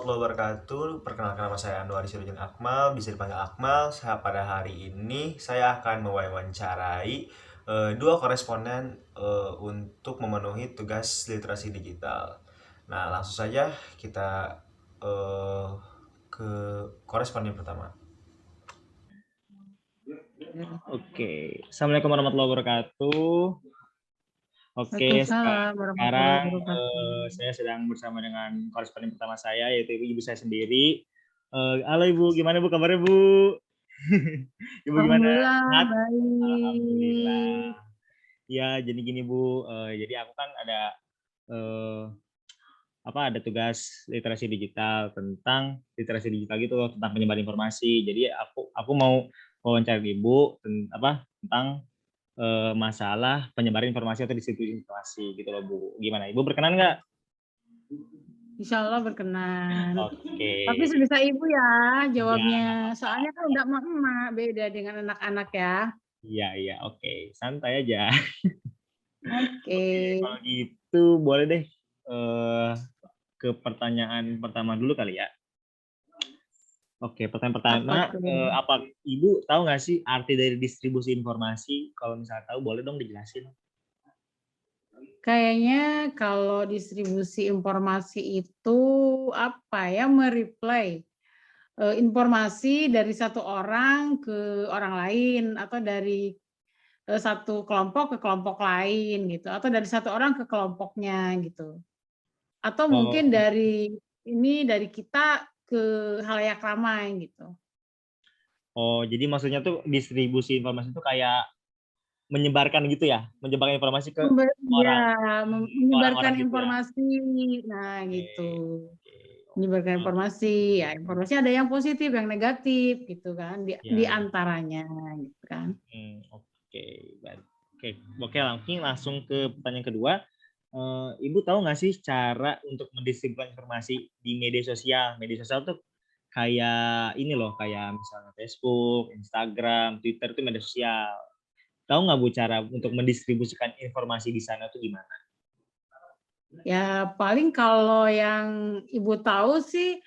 warahmatullahi wabarakatuh. Perkenalkan nama saya Anwar Sirujun Akmal, bisa dipanggil Akmal. Pada hari ini saya akan mewawancarai dua koresponden untuk memenuhi tugas literasi digital. Nah, langsung saja kita eh, ke koresponden pertama. Oke, Assalamualaikum warahmatullahi wabarakatuh. Oke, Waalaikumsalam warahmatullahi sekarang wabarakatuh. saya sedang bersama dengan koresponden pertama saya, yaitu ibu saya sendiri. Halo Ibu, gimana Bu kabarnya Bu? Ibu gimana? Alhamdulillah Sehat? Alhamdulillah. baik. Ya, jadi gini Bu, jadi aku kan ada eh, ada tugas literasi digital tentang literasi digital gitu loh, tentang penyebar informasi. Jadi aku mau wawancara Ibu tentang masalah penyebaran informasi atau distribusi informasi gitu loh Bu. Gimana? Ibu berkenan nggak? Insya Allah berkenan. Oke. Tapi sebisa ibu ya Ya, jawabnya. Soalnya kan udah emak-emak beda dengan anak-anak ya. iya, oke. Santai aja. Oke. Kalau gitu boleh deh ke pertanyaan pertama dulu kali ya. Oke, pertanyaan pertama, apa Ibu tahu nggak sih arti dari distribusi informasi? Kalau misalnya tahu, boleh dong dijelasin. Kayaknya kalau distribusi informasi itu apa ya, mereplay informasi dari satu orang ke orang lain atau dari satu kelompok ke kelompok lain gitu, atau dari satu orang ke kelompoknya gitu. Atau mungkin dari kita ke khalayak ramai gitu. Oh, jadi maksudnya tuh distribusi informasi itu kayak menyebarkan gitu ya? Menyebarkan informasi ke Menyebarkan orang-orang gitu ya? informasi. Nah, gitu. Oke. Menyebarkan informasi, ya informasi ada yang positif, yang negatif gitu kan, di Ya. antaranya gitu kan. Oke, baik. Oke, langsung ke pertanyaan kedua. Ibu tahu nggak sih cara untuk mendistribusikan informasi di media sosial? Media sosial tuh kayak ini loh, kayak misalnya Facebook, Instagram, Twitter itu media sosial. Tahu nggak Bu cara untuk mendistribusikan informasi di sana tuh gimana? Ya paling kalau yang Ibu tahu sih,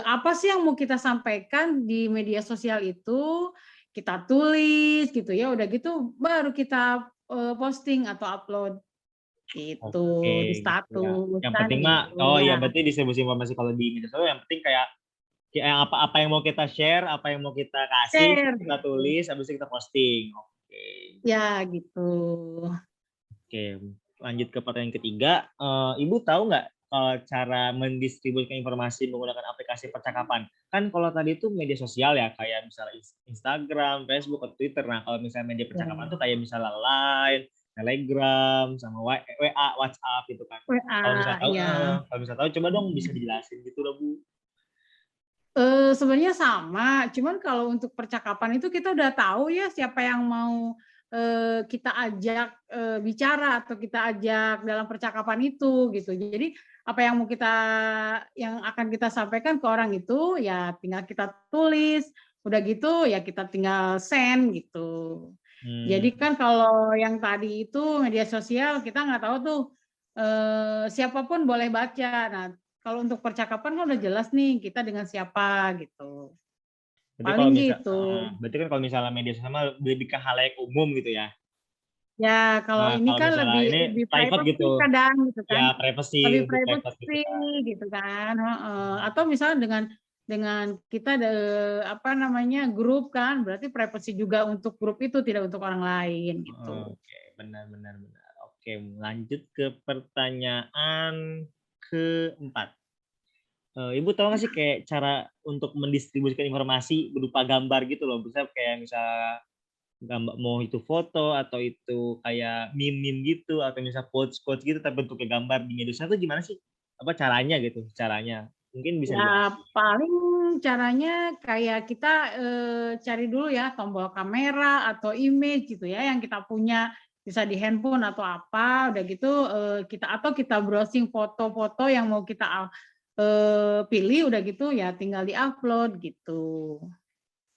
apa sih yang mau kita sampaikan di media sosial itu, kita tulis gitu ya, udah gitu baru kita posting atau upload gitu, Oke, di gitu ya. status Yang kan penting mah, gitu ya ya. berarti distribusi informasi kalau di media sosial yang penting kayak apa yang mau kita share, apa yang mau kita kasih, Share kita gitu. tulis, habis itu kita posting. Oke. Ya gitu. Oke, lanjut ke pertanyaan ketiga. Ibu tahu nggak cara mendistribusikan informasi menggunakan aplikasi percakapan? Kan kalau tadi itu media sosial ya, kayak misalnya Instagram, Facebook, atau Twitter. Nah, kalau misalnya media percakapan tuh kayak misalnya Line, Telegram, sama WA, WhatsApp gitu kan. Kalau misalnya WA tahu, ya. coba dong bisa dijelasin gitu loh Bu. Sebenarnya sama, cuman kalau untuk percakapan itu kita udah tahu ya siapa yang mau kita ajak bicara atau kita ajak dalam percakapan itu gitu. Jadi apa yang yang akan kita sampaikan ke orang itu ya tinggal kita tulis, udah gitu ya kita tinggal send gitu. Jadi kan kalau yang tadi itu media sosial kita nggak tahu tuh siapapun boleh baca. Nah, kalau untuk percakapan kan udah jelas nih kita dengan siapa gitu. Paling gitu. Berarti kan kalau misalnya media sosial lebih ke halayak umum gitu ya. Ya, kalau ini Kalau kan misalnya ini lebih private privacy gitu, kadang gitu kan. ya privacy, Lebih lebih private gitu privacy kan. gitu kan. Atau misalnya dengan kita apa namanya grup kan, berarti privacy juga untuk grup itu tidak untuk orang lain gitu. Oke, benar. Oke, lanjut ke pertanyaan keempat. Ibu tahu nggak sih kayak cara untuk mendistribusikan informasi berupa gambar gitu loh, bisa kayak misalnya gambar, mau itu foto atau itu kayak meme gitu atau misalnya quotes gitu tapi bentuknya gambar di media sosial itu gimana sih? Apa caranya gitu? Caranya mungkin bisa Ya dijelasin. paling caranya kayak kita cari dulu ya tombol kamera atau image gitu ya yang kita punya, bisa di handphone atau apa, udah gitu kita browsing foto-foto yang mau kita pilih, udah gitu ya tinggal di-upload gitu.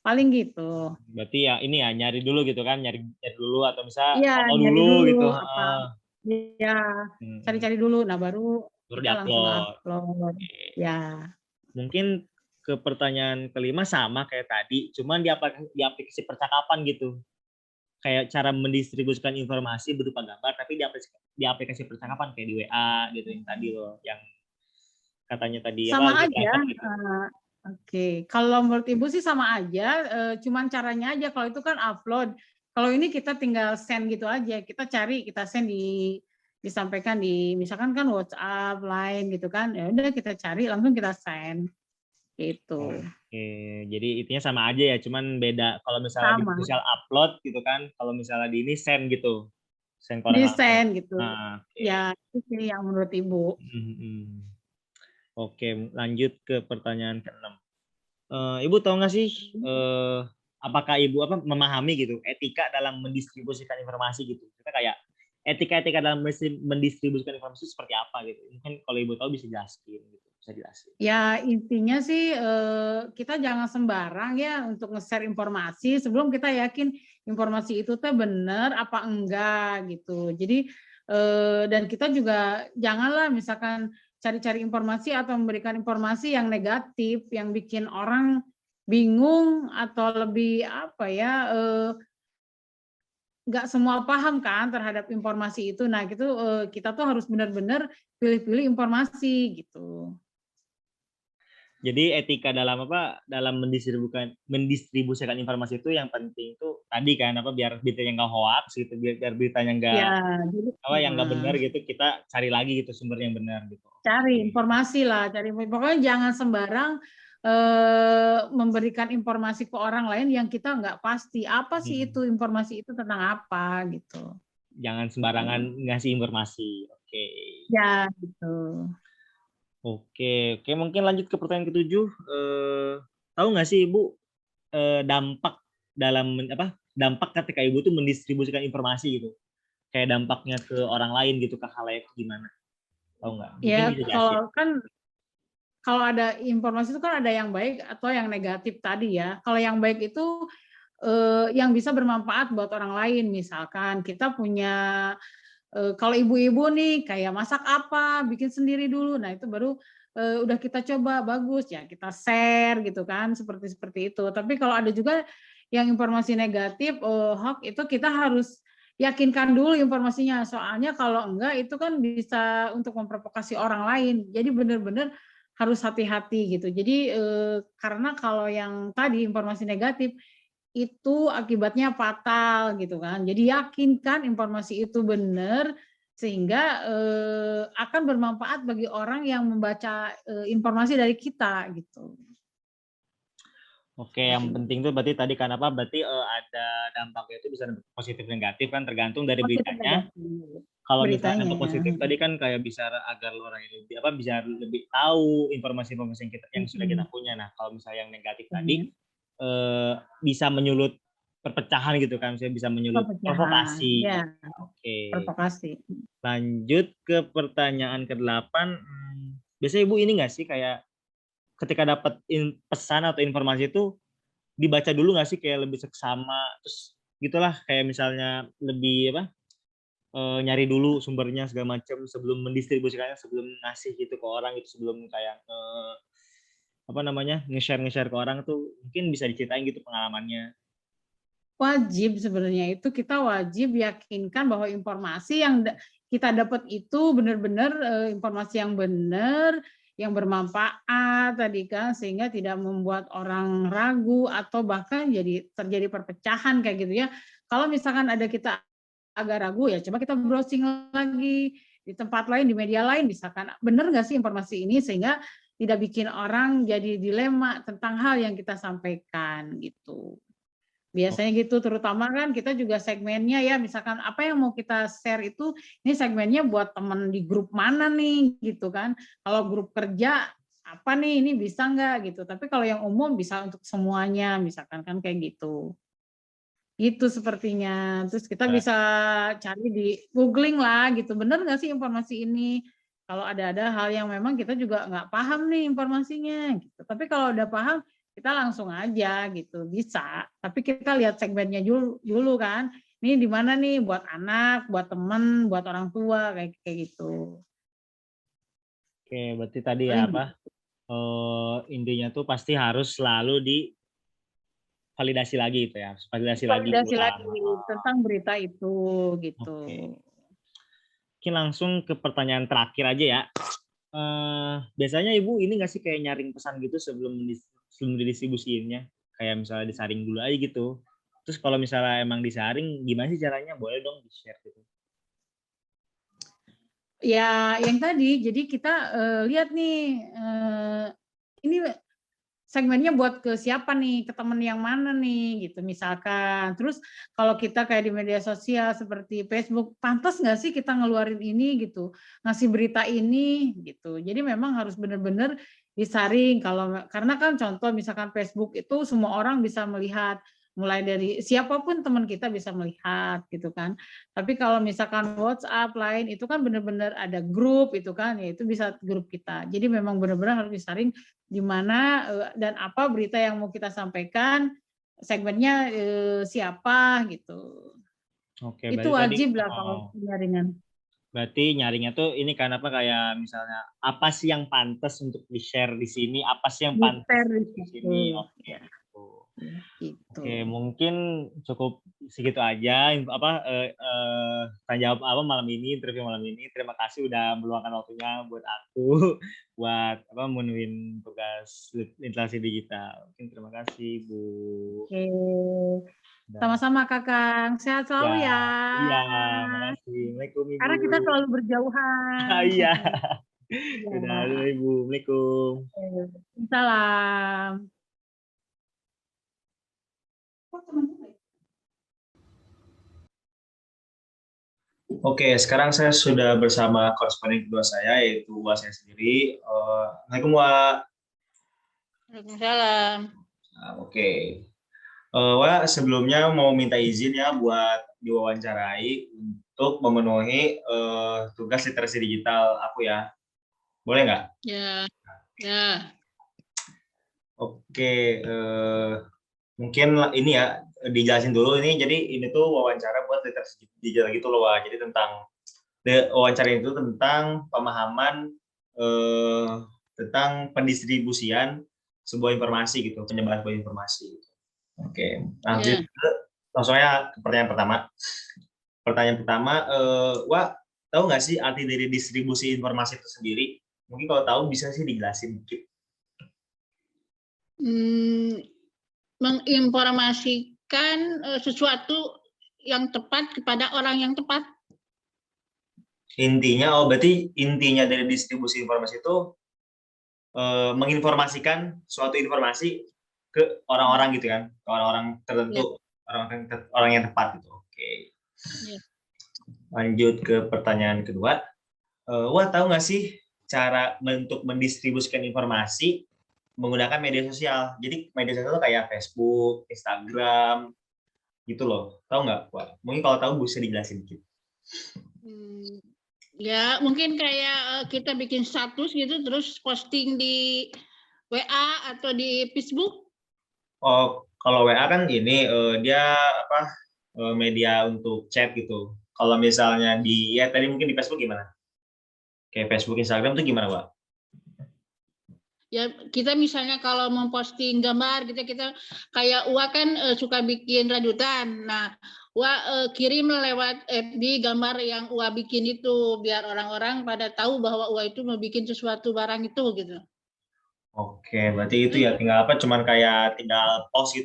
Paling gitu. Berarti ya ini ya nyari dulu gitu kan, nyari dulu atau misalnya Iya, foto nyari dulu dulu gitu. apa iya, Hmm. cari-cari dulu, nah baru Baru kita langsung diupload. upload. Ya. Mungkin ke pertanyaan kelima sama kayak tadi, cuman di aplikasi percakapan gitu. Kayak cara mendistribusikan informasi berupa gambar, tapi di aplikasi percakapan kayak di WA gitu yang tadi loh, yang katanya tadi apa Sama gitu aja. gitu. Oke, kalau menurut Ibu sih sama aja, cuman caranya aja kalau itu kan upload. Kalau ini kita tinggal send gitu aja, kita cari, kita send disampaikan di misalkan kan WhatsApp, Line gitu kan, ya udah kita cari langsung kita send gitu. Oke, jadi intinya sama aja ya, cuman beda kalau misalnya di Sama, sosial upload gitu kan, kalau misalnya di ini send gitu, send ke orang di langsung. send gitu. Nah, oke. Ya, itu sih yang menurut Ibu. Mhm. Oke, lanjut ke pertanyaan ke-6. Ibu tahu nggak sih, apakah Ibu memahami gitu etika dalam mendistribusikan informasi gitu? Kita kayak etika-etika dalam mendistribusikan informasi seperti apa gitu? Mungkin kalau Ibu tahu bisa jelasin gitu, bisa jelasin. Ya intinya sih kita jangan sembarang ya untuk nge-share informasi sebelum kita yakin informasi itu tuh benar apa enggak gitu. Jadi dan kita juga janganlah misalkan cari-cari informasi atau memberikan informasi yang negatif yang bikin orang bingung atau lebih apa ya nggak semua paham kan terhadap informasi itu. Nah gitu kita tuh harus benar-benar pilih-pilih informasi gitu. Jadi etika dalam dalam mendistribusikan informasi itu yang penting itu tadi kan biar beritanya nggak hoax gitu, biar beritanya nggak Ya, jadi yang nggak benar gitu, kita cari lagi gitu sumber yang benar gitu. cari Oke. informasi lah, pokoknya jangan sembarang memberikan informasi ke orang lain yang kita nggak pasti apa sih itu informasi itu tentang apa gitu. Jangan sembarangan ngasih informasi. Oke. Ya gitu. Oke, mungkin lanjut ke pertanyaan ke-7. Tahu nggak sih Ibu dampak dampak ketika Ibu tuh mendistribusikan informasi gitu? Kayak dampaknya ke orang lain gitu, ke khalayak gimana? Tahu nggak? Mungkin Ya bisa jelasin. kalau ada informasi itu kan ada yang baik atau yang negatif tadi ya. Kalau yang baik itu yang bisa bermanfaat buat orang lain. Misalkan kita punya kalau ibu-ibu nih kayak masak apa, bikin sendiri dulu. Nah, itu baru udah kita coba bagus ya, kita share gitu kan, seperti itu. Tapi kalau ada juga yang informasi negatif, hoax itu kita harus yakinkan dulu informasinya. Soalnya kalau enggak itu kan bisa untuk memprovokasi orang lain. Jadi benar-benar harus hati-hati gitu. Jadi karena kalau yang tadi informasi negatif itu akibatnya fatal gitu kan. Jadi yakinkan informasi itu benar sehingga akan bermanfaat bagi orang yang membaca informasi dari kita gitu. Oke, yang penting tuh berarti tadi kan berarti ada dampaknya itu bisa positif negatif kan tergantung dari Positif beritanya. negatif Kalau misalnya beritanya. dampak positif tadi kan kayak bisa agar orang ini bisa lebih tahu informasi-informasi yang sudah kita punya. Nah, kalau misalnya yang negatif tadi bisa menyulut perpecahan gitu kan, bisa menyulut Perpecahan, provokasi. ya, Oke. provokasi. Lanjut ke pertanyaan ke-8. Biasanya Ibu ini nggak sih kayak ketika dapat pesan atau informasi itu dibaca dulu nggak sih kayak lebih seksama terus gitulah kayak misalnya lebih nyari dulu sumbernya segala macam sebelum mendistribusikannya, sebelum ngasih gitu ke orang gitu, sebelum kayak nge-share ke orang tuh mungkin bisa diceritain gitu pengalamannya. Wajib sebenarnya itu kita wajib yakinkan bahwa informasi yang kita dapat itu benar-benar informasi yang benar, yang bermanfaat tadi kan sehingga tidak membuat orang ragu atau bahkan terjadi perpecahan kayak gitu ya. Kalau misalkan ada kita agak ragu ya coba kita browsing lagi di tempat lain, di media lain misalkan benar nggak sih informasi ini sehingga tidak bikin orang jadi dilema tentang hal yang kita sampaikan gitu. Biasanya gitu, terutama kan kita juga segmennya ya, misalkan apa yang mau kita share itu, ini segmennya buat teman di grup mana nih, gitu kan. Kalau grup kerja, apa nih, ini bisa nggak gitu. Tapi kalau yang umum bisa untuk semuanya, misalkan kan kayak gitu. Gitu sepertinya. Terus kita bisa cari di googling lah gitu, bener nggak sih informasi ini. Kalau ada hal yang memang kita juga nggak paham nih informasinya, gitu. Tapi kalau udah paham, kita langsung aja gitu, bisa. Tapi kita lihat segmennya dulu kan. Ini di mana nih buat anak, buat teman, buat orang tua kayak gitu. Oke, berarti tadi Paling gitu. intinya tuh pasti harus selalu divalidasi lagi itu ya, validasi lagi Validasi ulang. lagi tentang berita itu gitu. Oke. Mungkin langsung ke pertanyaan terakhir aja ya. Biasanya Ibu ini nggak sih kayak nyaring pesan gitu sebelum didistribusiinnya? Kayak misalnya disaring dulu aja gitu. Terus kalau misalnya emang disaring, gimana sih caranya? Boleh dong di-share gitu. Ya, yang tadi, jadi kita lihat nih, ini segmennya buat ke siapa nih, ke temen yang mana nih, gitu misalkan. Terus kalau kita kayak di media sosial seperti Facebook, pantas nggak sih kita ngeluarin ini gitu, ngasih berita ini gitu. Jadi memang harus benar-benar disaring. Karena kan contoh misalkan Facebook itu semua orang bisa melihat, mulai dari siapapun teman kita bisa melihat gitu kan. Tapi kalau misalkan WhatsApp lain itu kan benar-benar ada grup itu kan, ya itu bisa grup kita. Jadi memang benar-benar harus disaring di mana dan apa berita yang mau kita sampaikan, segmennya siapa gitu. Oke, Itu berarti tadi wajib lah kalau penyaringan. berarti nyaringnya tuh ini kan apa kayak misalnya apa sih yang pantas untuk di-share di sini, apa sih yang pantas Di di situ. sini. Oke. Ya, Gitu. gitu. Oke, mungkin cukup segitu aja tanya jawab apa malam ini, interview malam ini. Terima kasih udah meluangkan waktunya buat aku buat memenuhin tugas literasi digital. Mungkin terima kasih, Bu. Oke. Dan, Sama-sama Kakang. Sehat ya, selalu ya. iya, makasih. Assalamualaikum, Ibu. Karena kita selalu Ah, berjauhan. iya. Udah, Ya. Ibu. Assalamualaikum. Salam. Oke, sekarang saya sudah bersama koresponden kedua saya, yaitu Wak saya sendiri. Assalamualaikum, Wak. Waalaikumsalam. Oke. Wak, sebelumnya mau minta izin ya buat diwawancarai untuk memenuhi tugas literasi digital aku ya. Boleh nggak? Ya, ya. Oke, mungkin ini ya dijelasin dulu ini. Jadi ini tuh wawancara buat literasi digital gitu loh, Wak. Jadi wawancara itu tentang pemahaman tentang pendistribusian sebuah informasi gitu, penyebaran sebuah informasi. Oke, lanjut langsung aja ke pertanyaan pertama. Pertanyaan pertama, Wak, tahu nggak sih arti dari distribusi informasi itu sendiri? Mungkin kalau tahu bisa sih dijelasin dikit. Menginformasikan sesuatu yang tepat kepada orang yang tepat. Intinya, berarti intinya dari distribusi informasi itu menginformasikan suatu informasi ke orang-orang gitu kan, ke orang-orang tertentu, orang yang tepat gitu. Oke. Lanjut ke pertanyaan kedua. Wah, tahu nggak sih cara untuk mendistribusikan informasi menggunakan media sosial? Jadi media sosial itu kayak Facebook, Instagram, gitu loh. Tahu nggak, Wah? Mungkin kalau tahu bisa dijelasin dikit. Ya, mungkin kayak kita bikin status gitu, terus posting di WA atau di Facebook. Oh, kalau WA kan ini dia media untuk chat gitu. Kalau misalnya tadi mungkin di Facebook gimana? Kayak Facebook, Instagram tuh gimana, Wak? Ya, kita misalnya kalau memposting gambar kita kayak Uwa kan suka bikin rajutan. Nah, Uwa kirim lewat FB gambar yang Uwa bikin itu biar orang-orang pada tahu bahwa Uwa itu mau bikin sesuatu barang itu gitu. Oke, berarti itu ya tinggal cuman kayak tinggal post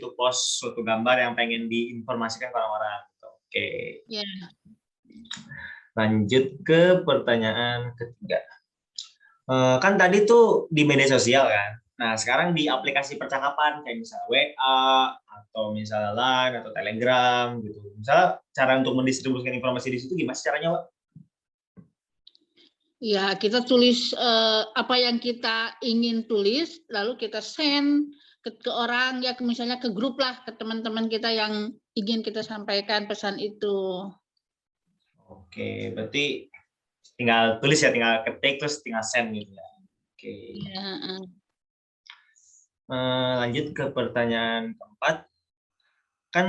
suatu gambar yang pengen diinformasikan ke orang-orang. Oke. Ya. Lanjut ke pertanyaan ketiga. Kan tadi tuh di media sosial kan. Nah, sekarang di aplikasi percakapan kayak misalnya WA atau misalnya Line atau Telegram gitu. Misalnya cara untuk mendistribusikan informasi di situ gimana caranya, Wak? Ya, kita tulis apa yang kita ingin tulis, lalu kita send ke orang ya, misalnya ke grup lah, ke teman-teman kita yang ingin kita sampaikan pesan itu. Oke, berarti tinggal tulis ya, tinggal ketik terus tinggal send gitu ya. Oke. Ya. Lanjut ke pertanyaan keempat. Kan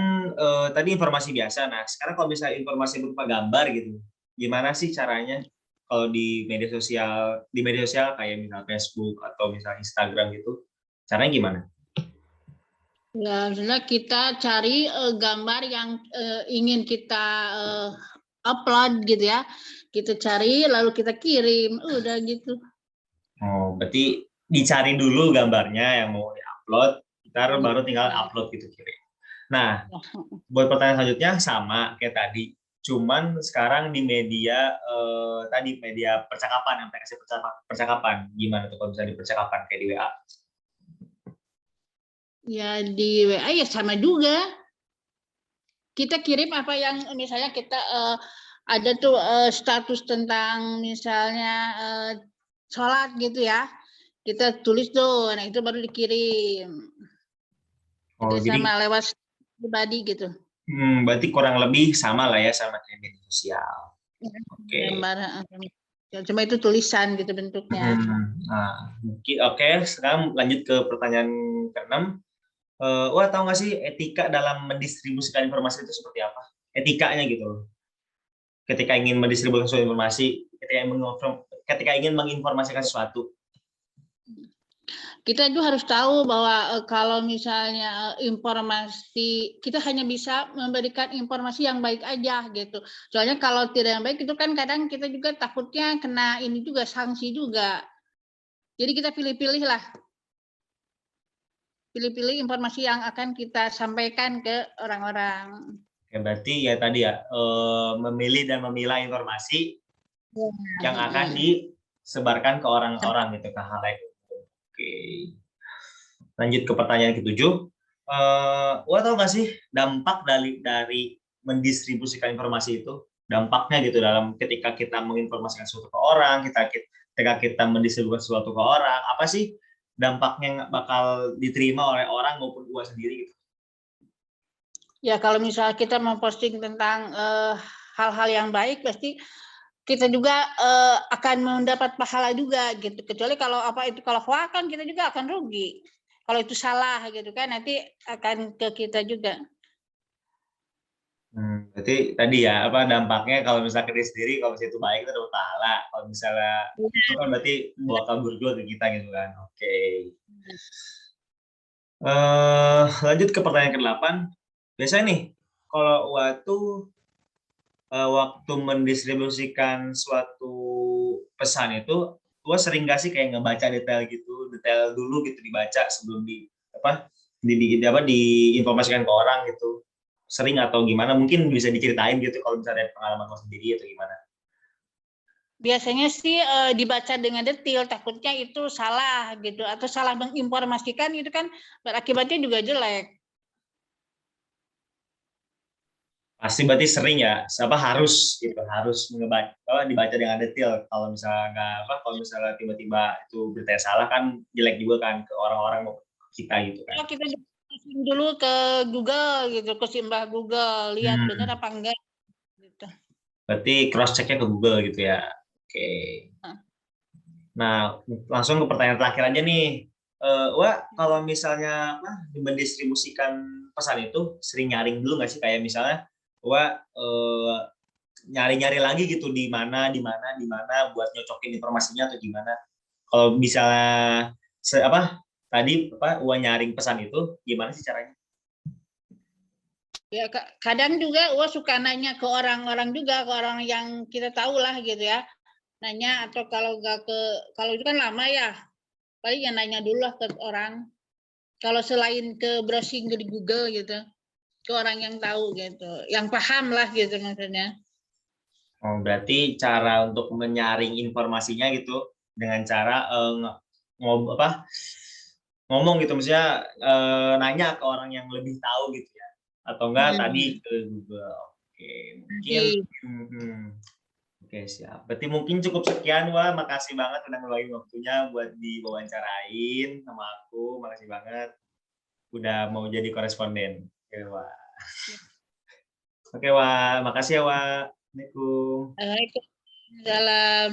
tadi informasi biasa. Nah, sekarang kalau misalnya informasi berupa gambar gitu, gimana sih caranya? kalau di media sosial kayak misal Facebook atau misal Instagram gitu, caranya gimana? Ya, sebenarnya kita cari gambar yang ingin kita upload gitu ya. Kita cari lalu kita kirim, udah gitu. Oh, berarti dicari dulu gambarnya yang mau diupload, ntar baru tinggal upload gitu kirim. Nah, buat pertanyaan selanjutnya sama kayak tadi, cuman sekarang di media tadi media percakapan, aplikasi percakapan, gimana tuh kalau misalnya di percakapan kayak di WA? Ya di WA ya sama juga. Kita kirim apa yang misalnya kita ada tuh status tentang misalnya sholat gitu ya. Kita tulis tuh, nah itu baru dikirim. Oh, Itu jadi sama lewat pribadi gitu. berarti kurang lebih sama lah ya sama kayak media sosial. Oke. Gambar, cuma itu tulisan gitu bentuknya. Nah, mungkin oke. Sekarang lanjut ke pertanyaan ke-6. Wah, tahu nggak sih etika dalam mendistribusikan informasi itu seperti apa? Etikanya gitu loh. Ketika ingin mendistribusikan suatu informasi, ketika ingin menginformasikan sesuatu. Kita itu harus tahu bahwa kalau misalnya informasi, kita hanya bisa memberikan informasi yang baik aja gitu. Soalnya kalau tidak yang baik itu kan kadang kita juga takutnya kena ini juga, sanksi juga. Jadi kita pilih-pilih lah. Pilih-pilih informasi yang akan kita sampaikan ke orang-orang. Oke, berarti ya tadi ya, memilih dan memilah informasi yang akan disebarkan ke orang-orang gitu, ke halayak. Oke. Lanjut ke pertanyaan ke-7. Wah, tahu nggak sih dampak dari mendistribusikan informasi itu? Dampaknya gitu dalam ketika kita menginformasikan sesuatu ke orang, ketika kita mendistribusikan sesuatu ke orang, apa sih dampaknya yang bakal diterima oleh orang maupun gua sendiri gitu? Ya kalau misalnya kita memposting tentang hal-hal yang baik, pasti kita juga akan mendapat pahala juga gitu. Kecuali kalau kalau hoax kan kita juga akan rugi. Kalau itu salah gitu kan nanti akan ke kita juga. Berarti tadi ya apa dampaknya kalau misalnya ke diri sendiri, kalau misalnya itu baik itu dapat pahala. Kalau misalnya itu kan berarti bakal juga ke kita gitu kan. Oke. Lanjut ke pertanyaan ke-8. Biasanya nih kalau waktu mendistribusikan suatu pesan itu, gua sering nggak sih kayak ngebaca detail dulu gitu dibaca sebelum diinformasikan ke orang gitu. Sering atau gimana? Mungkin bisa diceritain gitu kalau misalnya pengalaman lo sendiri atau gimana? Biasanya sih dibaca dengan detail, takutnya itu salah gitu atau salah menginformasikan itu kan berakibatnya juga jelek. Pasti berarti sering ya, harus dibaca dengan detail. Kalau misalnya tiba-tiba itu berita salah kan jelek juga kan ke orang-orang mau kita gitu kan. Kita dulu ke Google gitu, ke simbah Google, lihat benar apa enggak gitu. Berarti cross check-nya ke Google gitu ya. Oke. Nah, langsung ke pertanyaan terakhir aja nih. Kalau misalnya mendistribusikan pesan itu sering nyaring dulu nggak sih, kayak misalnya nyari-nyari lagi gitu di mana buat nyocokin informasinya atau gimana? Kalau misalnya nyaring pesan itu gimana sih caranya? Ya kadang juga suka nanya ke orang-orang juga, ke orang yang kita tahu lah gitu ya. Nanya atau kalau itu kan lama ya. Paling ya nanya dulu lah ke orang. Kalau selain ke browsing di Google gitu, ke orang yang tahu gitu, yang paham lah gitu maksudnya. Oh, berarti cara untuk menyaring informasinya gitu dengan cara ngomong gitu, misalnya nanya ke orang yang lebih tahu gitu ya, atau enggak tadi ke Google. Oke, mungkin oke, siap. Berarti mungkin cukup sekian, makasih banget udah ngeluangin waktunya buat diwawancarain sama aku. Makasih banget udah mau jadi koresponden. Oke, Wak. Oke, Wak. Makasih ya, Wak. Assalamualaikum. Waalaikumsalam.